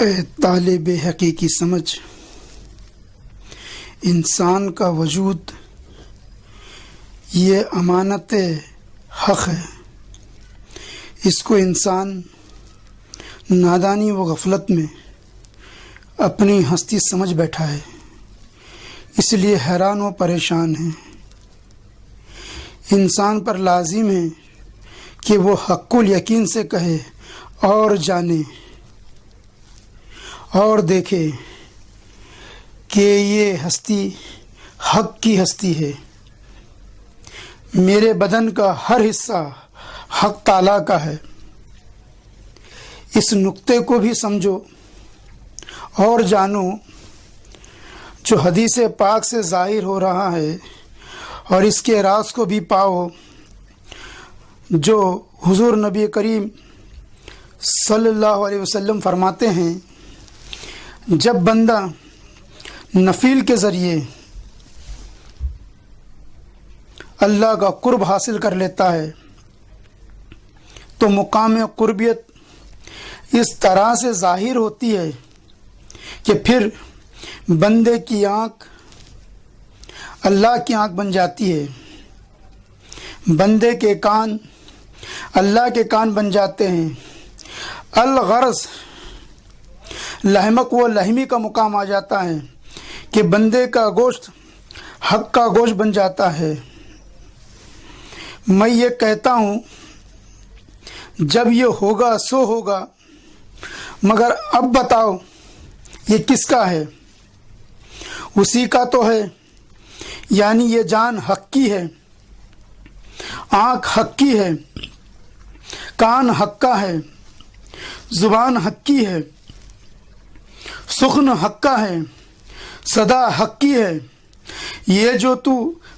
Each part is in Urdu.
اے طالب حقیقی سمجھ، انسان کا وجود یہ امانت حق ہے۔ اس کو انسان نادانی و غفلت میں اپنی ہستی سمجھ بیٹھا ہے، اس لیے حیران و پریشان ہے۔ انسان پر لازم ہے کہ وہ حق الیقین سے کہے اور جانے اور دیکھے کہ یہ ہستی حق کی ہستی ہے۔ میرے بدن کا ہر حصہ حق تعالیٰ کا ہے۔ اس نقطے کو بھی سمجھو اور جانو جو حدیث پاک سے ظاہر ہو رہا ہے، اور اس کے راز کو بھی پاؤ جو حضور نبی کریم صلی اللہ علیہ وسلم فرماتے ہیں، جب بندہ نفیل کے ذریعے اللہ کا قرب حاصل کر لیتا ہے تو مقام قربیت اس طرح سے ظاہر ہوتی ہے کہ پھر بندے کی آنکھ اللہ کی آنکھ بن جاتی ہے، بندے کے کان اللہ کے کان بن جاتے ہیں۔ الغرض لحمک و لحمی کا مقام آ جاتا ہے کہ بندے کا گوشت حق کا گوشت بن جاتا ہے۔ میں یہ کہتا ہوں جب یہ ہوگا سو ہوگا، مگر اب بتاؤ یہ کس کا ہے؟ اسی کا تو ہے، یعنی یہ جان حق کی ہے، آنکھ حق کی ہے، کان حق کا ہے، زبان حق کی ہے، سخن حق کا ہے، صدا حق کی ہے۔ یہ جو تو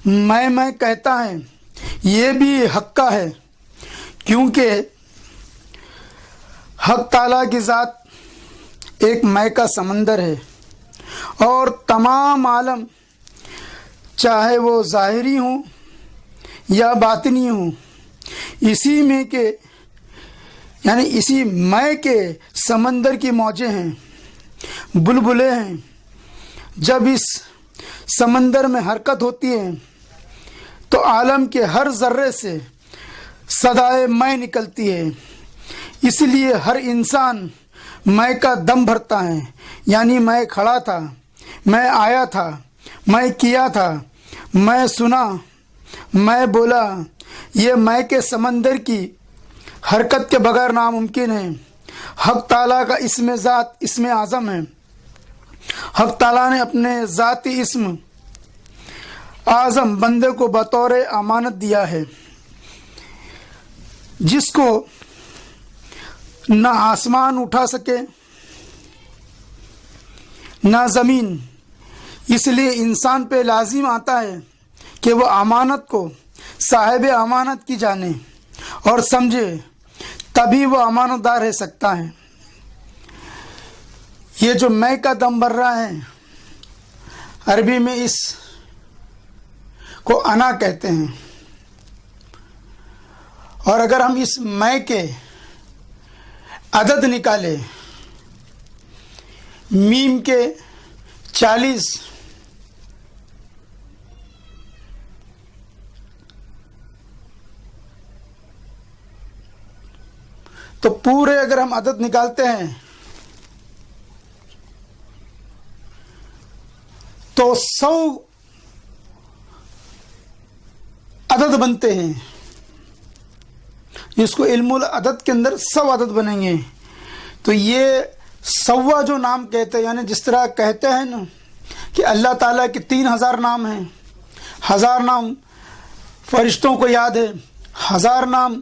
میں کہتا ہے یہ بھی حق کا ہے، کیونکہ حق تعالیٰ کی ذات ایک میں کا سمندر ہے، اور تمام عالم چاہے وہ ظاہری ہوں یا باطنی ہوں اسی میں کے یعنی اسی میں کے سمندر کی موجیں ہیں، بلبلیں ہیں۔ جب اس سمندر میں حرکت ہوتی ہے تو عالم کے ہر ذرے سے صدائے میں نکلتی ہے، اس لیے ہر انسان میں کا دم بھرتا ہے، یعنی میں کھڑا تھا، میں آیا تھا، میں کیا تھا، میں سنا، میں بولا۔ یہ میں کے سمندر کی حرکت کے بغیر ناممکن ہے۔ حق تعالیٰ کا اسم ذات اسم اعظم ہے۔ حق تعالیٰ نے اپنے ذاتی اسم اعظم بندے کو بطور امانت دیا ہے، جس کو نہ آسمان اٹھا سکے نہ زمین۔ اس لیے انسان پہ لازم آتا ہے کہ وہ امانت کو صاحب امانت کی جانے اور سمجھے، تبھی وہ امانت دار رہ سکتا ہے۔ یہ جو میں کا دم بھر رہا ہے، عربی میں اس کو انا کہتے ہیں، اور اگر ہم اس میں کے عدد نکالے میم کے 40 تو پورے اگر ہم عدد نکالتے ہیں تو 100 عدد بنتے ہیں، جس کو علم العدد کے اندر 100 عدد بنیں گے۔ تو یہ 100 جو نام کہتے ہیں، یعنی جس طرح کہتے ہیں نا کہ اللہ تعالیٰ کے 3000 نام ہیں، 1000 نام فرشتوں کو یاد ہے، 1000 نام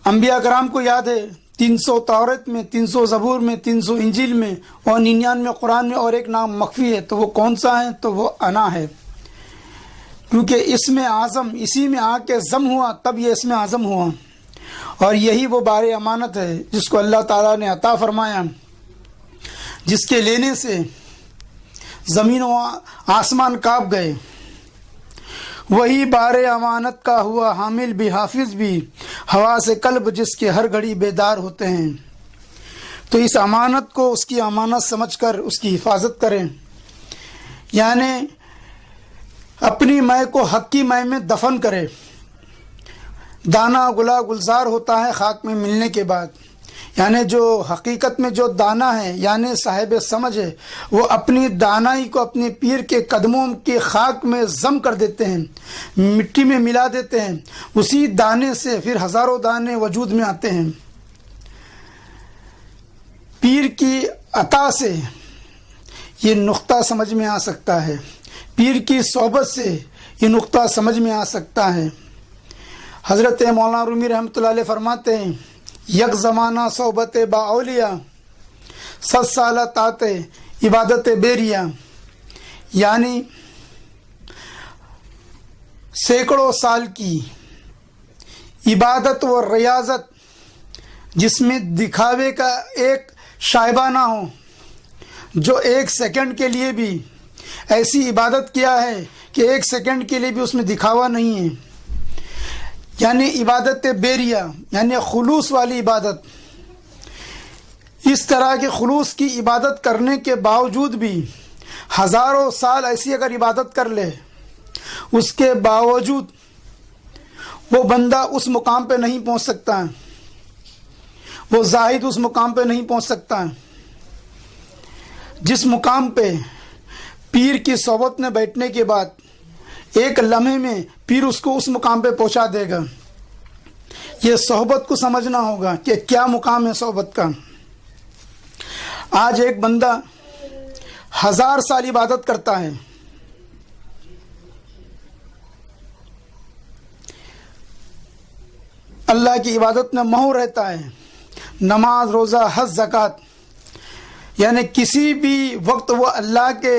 انبیاء کرام کو یاد ہے، 300 تورات میں، 300 زبور میں، 300 انجیل میں، اور 99 قرآن میں، اور ایک نام مخفی ہے۔ تو وہ کون سا ہے؟ تو وہ انا ہے، کیونکہ اسم اعظم اسی میں آ کے ضم ہوا، تب یہ اسم اعظم ہوا۔ اور یہی وہ بار امانت ہے جس کو اللہ تعالیٰ نے عطا فرمایا، جس کے لینے سے زمین و آسمان کانپ گئے۔ وہی بار امانت کا ہوا حامل بھی حافظ بھی، حواس قلب جس کے ہر گھڑی بیدار ہوتے ہیں۔ تو اس امانت کو اس کی امانت سمجھ کر اس کی حفاظت کریں، یعنی اپنی میں کو حق کی میں میں دفن کرے۔ دانہ گلا گلزار ہوتا ہے خاک میں ملنے کے بعد، یعنی جو حقیقت میں جو دانہ ہے یعنی صاحب سمجھ ہے، وہ اپنی دانائی کو اپنے پیر کے قدموں کی خاک میں ضم کر دیتے ہیں، مٹی میں ملا دیتے ہیں، اسی دانے سے پھر ہزاروں دانے وجود میں آتے ہیں۔ پیر کی عطا سے یہ نقطہ سمجھ میں آ سکتا ہے، پیر کی صحبت سے یہ نقطہ سمجھ میں آ سکتا ہے۔ حضرت مولانا رومی رحمۃ اللہ علیہ فرماتے ہیں، یک زمانہ صحبت با اولیاء، 100 سالہ طاعت عبادت بیریا، یعنی سینکڑوں سال کی عبادت و ریاضت جس میں دکھاوے کا ایک شائبہ نہ ہو، جو ایک سیکنڈ کے لیے بھی ایسی عبادت کیا ہے کہ ایک سیکنڈ کے لیے بھی اس میں دکھاوا نہیں ہے، یعنی عبادت بیریا یعنی خلوص والی عبادت۔ اس طرح کے خلوص کی عبادت کرنے کے باوجود بھی ہزاروں سال ایسی اگر عبادت کر لے، اس کے باوجود وہ بندہ اس مقام پہ نہیں پہنچ سکتا، وہ زاہد اس مقام پہ نہیں پہنچ سکتا جس مقام پہ پیر کی صحبت میں بیٹھنے کے بعد ایک لمحے میں پیر اس کو اس مقام پہ پہنچا دے گا۔ یہ صحبت کو سمجھنا ہوگا کہ کیا مقام ہے صحبت کا۔ آج ایک بندہ 1000 سال عبادت کرتا ہے، اللہ کی عبادت میں مہو رہتا ہے، نماز روزہ حج زکوٰۃ، یعنی کسی بھی وقت وہ اللہ کے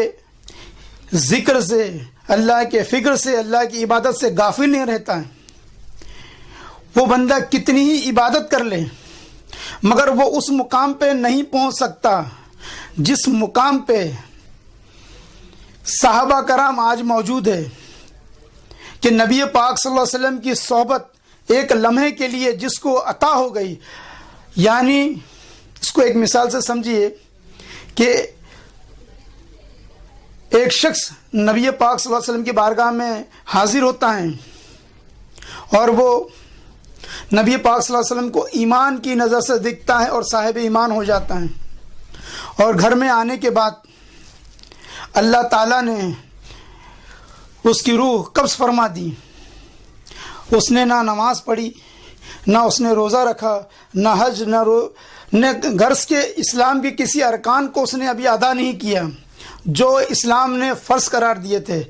ذکر سے، اللہ کے فکر سے، اللہ کی عبادت سے غافل نہیں رہتا ہے۔ وہ بندہ کتنی ہی عبادت کر لے مگر وہ اس مقام پہ نہیں پہنچ سکتا جس مقام پہ صحابہ کرام آج موجود ہے، کہ نبی پاک صلی اللہ علیہ وسلم کی صحبت ایک لمحے کے لیے جس کو عطا ہو گئی۔ یعنی اس کو ایک مثال سے سمجھیے کہ ایک شخص نبی پاک صلی اللہ علیہ وسلم کی بارگاہ میں حاضر ہوتا ہے اور وہ نبی پاک صلی اللہ علیہ وسلم کو ایمان کی نظر سے دیکھتا ہے اور صاحب ایمان ہو جاتا ہے، اور گھر میں آنے کے بعد اللہ تعالیٰ نے اس کی روح قبض فرما دی۔ اس نے نہ نماز پڑھی، نہ اس نے روزہ رکھا، نہ حج، نہ غرض کے اسلام کے کسی ارکان کو اس نے ابھی ادا نہیں کیا جو اسلام نے فرض قرار دیے تھے،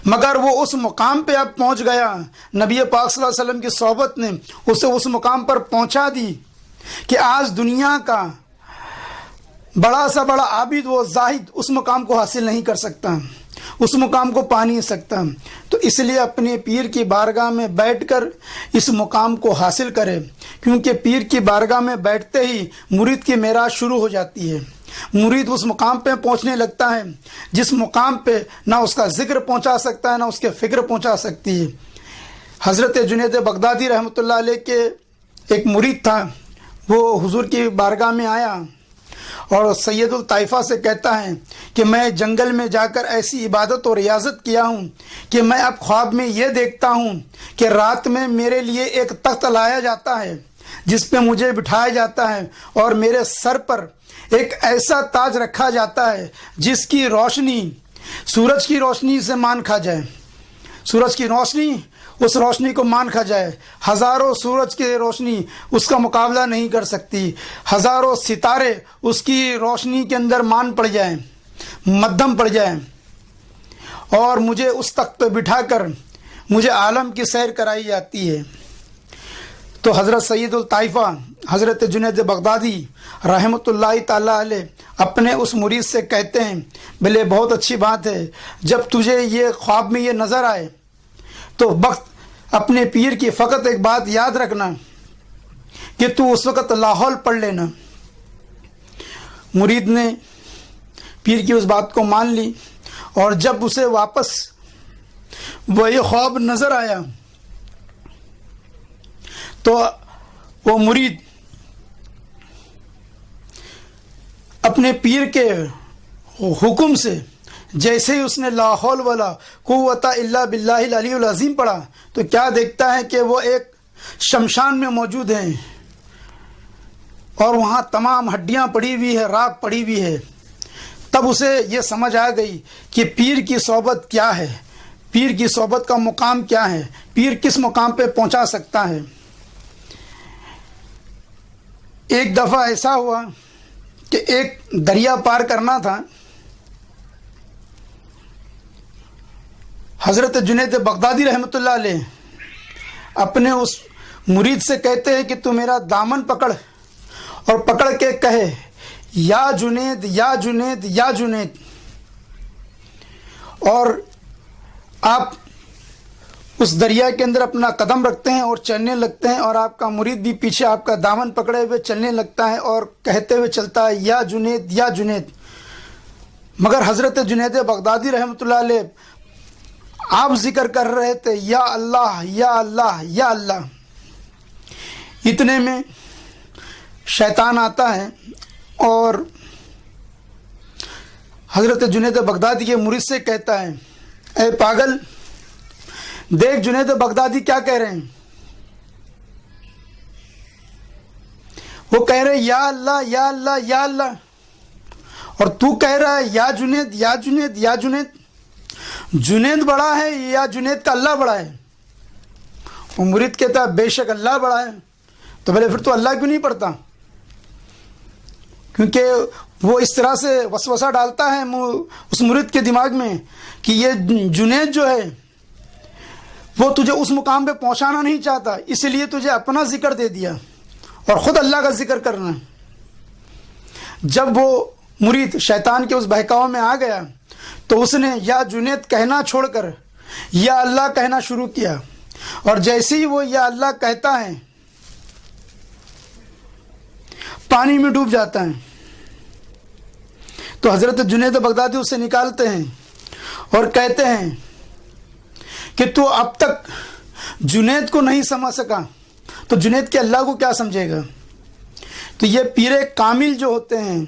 مگر وہ اس مقام پہ اب پہنچ گیا۔ نبی پاک صلی اللہ علیہ وسلم کی صحبت نے اسے اس مقام پر پہنچا دی کہ آج دنیا کا بڑا سا بڑا عابد و زاہد اس مقام کو حاصل نہیں کر سکتا، اس مقام کو پا نہیں سکتا۔ تو اس لیے اپنے پیر کی بارگاہ میں بیٹھ کر اس مقام کو حاصل کرے، کیونکہ پیر کی بارگاہ میں بیٹھتے ہی مرید کی معراج شروع ہو جاتی ہے۔ مرید اس مقام پہ پہنچنے لگتا ہے جس مقام پہ نہ اس کا ذکر پہنچا سکتا ہے نہ اس کے فکر پہنچا سکتی ہے۔ حضرت جنید بغدادی رحمۃ اللہ علیہ کے ایک مرید تھا، وہ حضور کی بارگاہ میں آیا اور سید الطائفہ سے کہتا ہے کہ میں جنگل میں جا کر ایسی عبادت اور ریاضت کیا ہوں کہ میں اب خواب میں یہ دیکھتا ہوں کہ رات میں میرے لیے ایک تخت لایا جاتا ہے جس پہ مجھے بٹھایا جاتا ہے اور میرے سر پر ایک ایسا تاج رکھا جاتا ہے جس کی روشنی سورج کی روشنی سے مان کھا جائے، سورج کی روشنی اس روشنی کو مان کھا جائے، ہزاروں سورج کی روشنی اس کا مقابلہ نہیں کر سکتی، ہزاروں ستارے اس کی روشنی کے اندر مان پڑ جائیں، مدھم پڑ جائیں، اور مجھے اس تخت پہ بٹھا کر مجھے عالم کی سیر کرائی جاتی ہے۔ تو حضرت سید الطائفہ حضرت جنید بغدادی رحمۃ اللہ تعالیٰ علیہ اپنے اس مرید سے کہتے ہیں، بھلے بہت اچھی بات ہے، جب تجھے یہ خواب میں یہ نظر آئے تو وقت اپنے پیر کی فقط ایک بات یاد رکھنا کہ تو اس وقت لاہور پڑھ لینا۔ مرید نے پیر کی اس بات کو مان لی، اور جب اسے واپس وہی خواب نظر آیا تو وہ مرید اپنے پیر کے حکم سے جیسے ہی اس نے لا حول ولا قوت الا باللہ العلی العظیم پڑھا تو کیا دیکھتا ہے کہ وہ ایک شمشان میں موجود ہیں اور وہاں تمام ہڈیاں پڑی ہوئی ہے، راکھ پڑی ہوئی ہے۔ تب اسے یہ سمجھ آ گئی کہ پیر کی صحبت کیا ہے، پیر کی صحبت کا مقام کیا ہے، پیر کس مقام پہ پہنچا سکتا ہے۔ ایک دفعہ ایسا ہوا کہ ایک دریا پار کرنا تھا۔ حضرت جنید بغدادی رحمۃ اللہ علیہ اپنے اس مرید سے کہتے ہیں کہ تو میرا دامن پکڑ اور پکڑ کے کہے یا جنید یا جنید یا جنید، اور آپ اس دریا کے اندر اپنا قدم رکھتے ہیں اور چلنے لگتے ہیں، اور آپ کا مرید بھی پیچھے آپ کا دامن پکڑے ہوئے چلنے لگتا ہے اور کہتے ہوئے چلتا ہے یا جنید یا جنید۔ مگر حضرت جنید بغدادی رحمۃ اللہ علیہ آپ ذکر کر رہے تھے یا اللہ یا اللہ یا اللہ۔ اتنے میں شیطان آتا ہے اور حضرت جنید بغدادی کے مرید سے کہتا ہے اے پاگل، دیکھ جنید بغدادی کیا کہہ رہے ہیں، وہ کہہ رہے یا اللہ یا اللہ یا اللہ، اور تو کہہ رہا ہے یا جنید یا جنید یا جنید۔ جنید بڑا ہے یا جنید کا اللہ بڑا ہے؟ وہ مرید کہتا ہے بے شک اللہ بڑا ہے۔ تو بھلے پھر تو اللہ کیوں نہیں پڑھتا؟ کیونکہ وہ اس طرح سے وسوسہ ڈالتا ہے اس مرید کے دماغ میں کہ یہ جنید جو ہے وہ تجھے اس مقام پہ پہنچانا نہیں چاہتا، اس لیے تجھے اپنا ذکر دے دیا اور خود اللہ کا ذکر کرنا۔ جب وہ مرید شیطان کے اس بہکاؤ میں آ گیا تو اس نے یا جنید کہنا چھوڑ کر یا اللہ کہنا شروع کیا، اور جیسے ہی وہ یا اللہ کہتا ہے پانی میں ڈوب جاتا ہے۔ تو حضرت جنید بغدادی اسے نکالتے ہیں اور کہتے ہیں کہ تو اب تک جنید کو نہیں سمجھ سکا تو جنید کے اللہ کو کیا سمجھے گا؟ تو یہ پیر کامل جو ہوتے ہیں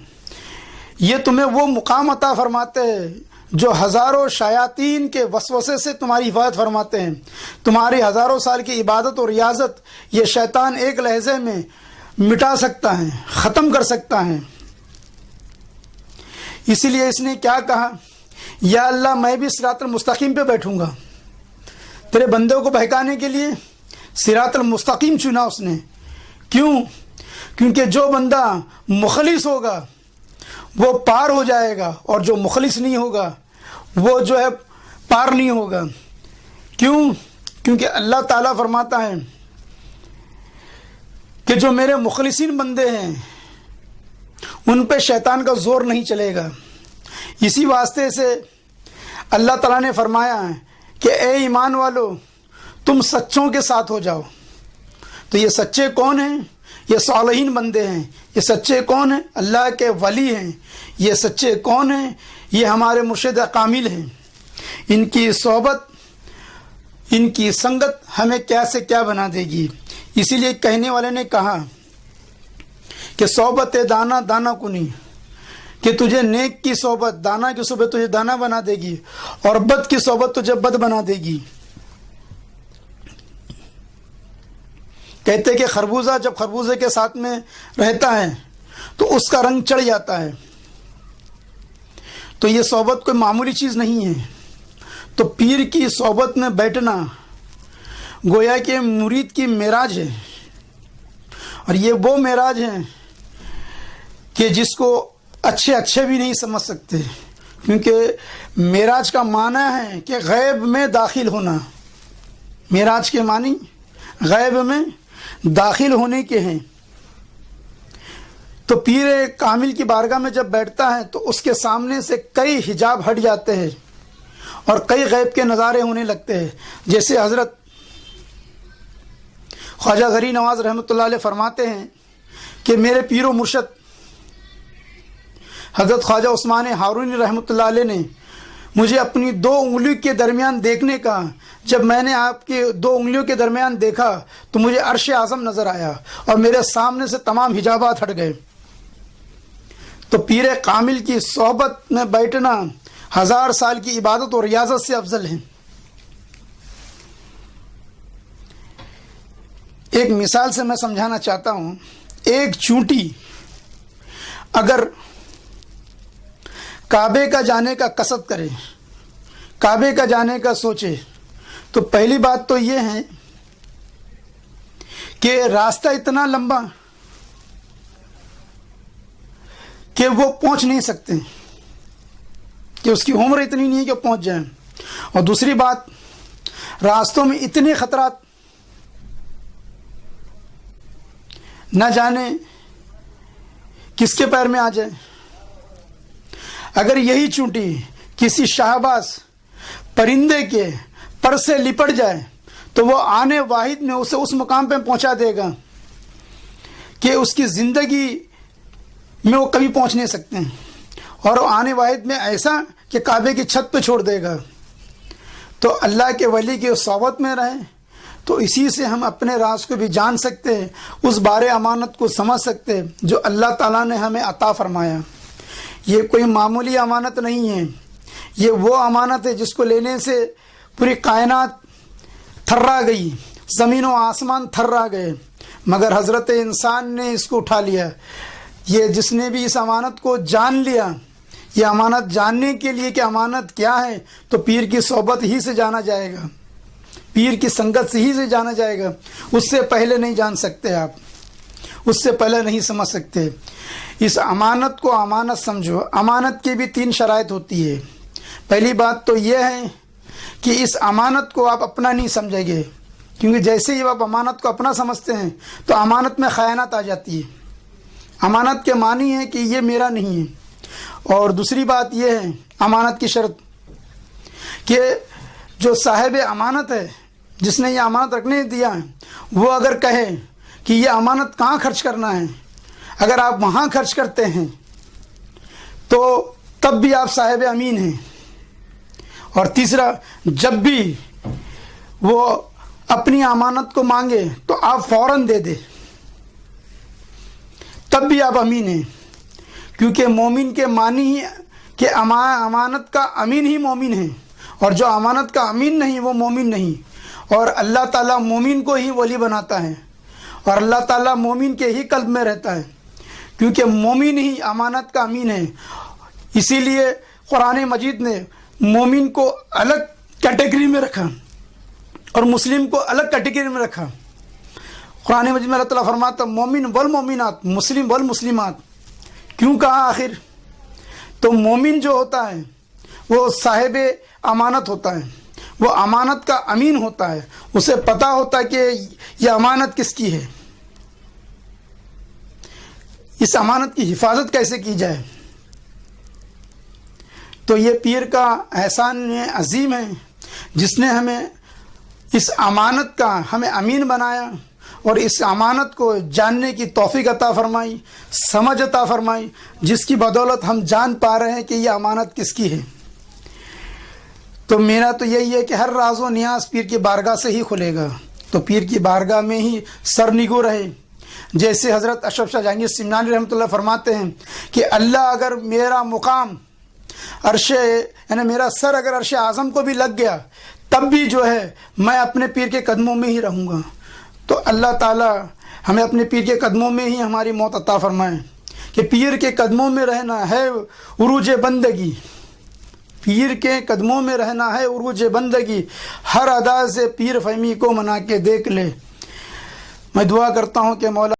یہ تمہیں وہ مقام عطا فرماتے ہیں جو ہزاروں شیاطین کے وسوسے سے تمہاری حفاظت فرماتے ہیں۔ تمہاری ہزاروں سال کی عبادت اور ریاضت یہ شیطان ایک لحظے میں مٹا سکتا ہے، ختم کر سکتا ہے۔ اسی لیے اس نے کیا کہا، یا اللہ میں بھی صراط المستقیم پہ بیٹھوں گا۔ تیرے بندوں کو بہکانے کے لیے صراط المستقیم چنا اس نے۔ کیوں؟ کیونکہ جو بندہ مخلص ہوگا وہ پار ہو جائے گا، اور جو مخلص نہیں ہوگا وہ جو ہے پار نہیں ہوگا۔ کیوں؟ کیونکہ اللہ تعالیٰ فرماتا ہے کہ جو میرے مخلصین بندے ہیں ان پہ شیطان کا زور نہیں چلے گا۔ اسی واسطے سے اللہ تعالیٰ نے فرمایا ہے کہ اے ایمان والو تم سچوں کے ساتھ ہو جاؤ۔ تو یہ سچے کون ہیں؟ یہ صالحین بندے ہیں۔ یہ سچے کون ہیں؟ اللہ کے ولی ہیں۔ یہ سچے کون ہیں؟ یہ ہمارے مرشد کامل ہیں۔ ان کی صحبت، ان کی سنگت ہمیں کیا سے کیا بنا دے گی۔ اسی لیے کہنے والے نے کہا کہ صحبت دانا دانا کنی، کہ تجھے نیک کی صحبت، دانا کی صحبت تجھے دانا بنا دے گی اور بد کی صحبت تجھے بد بنا دے گی۔ کہتے کہ خربوزہ جب خربوزے کے ساتھ میں رہتا ہے تو اس کا رنگ چڑھ جاتا ہے۔ تو یہ صحبت کوئی معمولی چیز نہیں ہے۔ تو پیر کی صحبت میں بیٹھنا گویا کہ مرید کی معراج ہے، اور یہ وہ معراج ہے کہ جس کو اچھے بھی نہیں سمجھ سکتے، کیونکہ معراج کا معنی ہے کہ غیب میں داخل ہونا۔ معراج کے معنی غیب میں داخل ہونے کے ہیں۔ تو پیر کامل کی بارگاہ میں جب بیٹھتا ہے تو اس کے سامنے سے کئی حجاب ہٹ جاتے ہیں اور کئی غیب کے نظارے ہونے لگتے ہیں۔ جیسے حضرت خواجہ غری نواز رحمۃ اللہ علیہ فرماتے ہیں کہ میرے پیر و مرشد حضرت خواجہ عثمان ہارونی رحمۃ اللہ علیہ نے مجھے اپنی 2 انگلیوں کے درمیان دیکھنے کا، جب میں نے آپ کے 2 انگلیوں کے درمیان دیکھا تو مجھے عرش اعظم نظر آیا اور میرے سامنے سے تمام حجابات ہٹ گئے۔ تو پیر کامل کی صحبت میں بیٹھنا 1000 سال کی عبادت اور ریاضت سے افضل ہے۔ ایک مثال سے میں سمجھانا چاہتا ہوں، ایک چونٹی اگر کعبے کا جانے کا قصد کرے، کعبے کا جانے کا سوچے، تو پہلی بات تو یہ ہے کہ راستہ اتنا لمبا کہ وہ پہنچ نہیں سکتے، کہ اس کی عمر اتنی نہیں ہے کہ پہنچ جائیں، اور دوسری بات راستوں میں اتنے خطرات، نہ جانے کس کے پیر میں آ جائے۔ اگر یہی چونٹی کسی شاہباز پرندے کے پر سے لپٹ جائے تو وہ آنے واحد میں اسے اس مقام پہ پہنچا دے گا کہ اس کی زندگی میں وہ کبھی پہنچ نہیں سکتے ہیں، اور وہ آنے واحد میں ایسا کہ کعبے کی چھت پہ چھوڑ دے گا۔ تو اللہ کے ولی کی صحبت میں رہیں تو اسی سے ہم اپنے راز کو بھی جان سکتے ہیں، اس بارے امانت کو سمجھ سکتے ہیں جو اللہ تعالیٰ نے ہمیں عطا فرمایا۔ یہ کوئی معمولی امانت نہیں ہے، یہ وہ امانت ہے جس کو لینے سے پوری کائنات تھرا گئی، زمین و آسمان تھرا گئے، مگر حضرت انسان نے اس کو اٹھا لیا۔ یہ جس نے بھی اس امانت کو جان لیا، یہ امانت جاننے کے لیے کہ امانت کیا ہے تو پیر کی صحبت ہی سے جانا جائے گا، پیر کی سنگت سے ہی سے جانا جائے گا، اس سے پہلے نہیں جان سکتے، آپ اس سے پہلے نہیں سمجھ سکتے۔ اس امانت کو امانت سمجھو۔ امانت کی بھی 3 شرائط ہوتی ہے۔ پہلی بات تو یہ ہے کہ اس امانت کو آپ اپنا نہیں سمجھیں گے، کیونکہ جیسے ہی آپ امانت کو اپنا سمجھتے ہیں تو امانت میں خیانت آ جاتی ہے۔ امانت کے معنی ہے کہ یہ میرا نہیں ہے۔ اور دوسری بات یہ ہے امانت کی شرط کہ جو صاحب امانت ہے، جس نے یہ امانت رکھنے دیا ہے، وہ اگر کہے کہ یہ امانت کہاں خرچ کرنا ہے، اگر آپ وہاں خرچ کرتے ہیں تو تب بھی آپ صاحب امین ہیں۔ اور تیسرا، جب بھی وہ اپنی امانت کو مانگے تو آپ فوراً دے دیں، تب بھی آپ امین ہیں، کیونکہ مومن کے معنی ہی کہ امانت کا امین ہی مومن ہے، اور جو امانت کا امین نہیں وہ مومن نہیں۔ اور اللہ تعالیٰ مومن کو ہی ولی بناتا ہے، اور اللہ تعالیٰ مومن کے ہی قلب میں رہتا ہے، کیونکہ مومن ہی امانت کا امین ہے۔ اسی لیے قرآن مجید نے مومن کو الگ کیٹیگری میں رکھا اور مسلم کو الگ کیٹیگری میں رکھا۔ قرآن مجید میں اللہ تعالیٰ فرماتا مومن والمومنات، مسلم والمسلمات۔ کیوں کہا آخر؟ تو مومن جو ہوتا ہے وہ صاحب امانت ہوتا ہے، وہ امانت کا امین ہوتا ہے، اسے پتہ ہوتا ہے کہ یہ امانت کس کی ہے، اس امانت کی حفاظت کیسے کی جائے۔ تو یہ پیر کا احسان عظیم ہے جس نے ہمیں اس امانت کا ہمیں امین بنایا، اور اس امانت کو جاننے کی توفیق عطا فرمائی، سمجھ عطا فرمائی، جس کی بدولت ہم جان پا رہے ہیں کہ یہ امانت کس کی ہے۔ تو میرا تو یہی ہے کہ ہر راز و نیاز پیر کی بارگاہ سے ہی کھلے گا، تو پیر کی بارگاہ میں ہی سرنگو رہے۔ جیسے حضرت اشرف شاہ جہانگیر سمنانی رحمۃ اللہ فرماتے ہیں کہ اللہ اگر میرا مقام عرش یعنی میرا سر اگر عرش اعظم کو بھی لگ گیا تب بھی جو ہے میں اپنے پیر کے قدموں میں ہی رہوں گا۔ تو اللہ تعالی ہمیں اپنے پیر کے قدموں میں ہی ہماری موت عطا فرمائے، کہ پیر کے قدموں میں رہنا ہے عروج بندگی، پیر کے قدموں میں رہنا ہے عروج بندگی، ہر ادا سے پیر فہمی کو منا کے دیکھ لے۔ میں دعا کرتا ہوں کہ مولا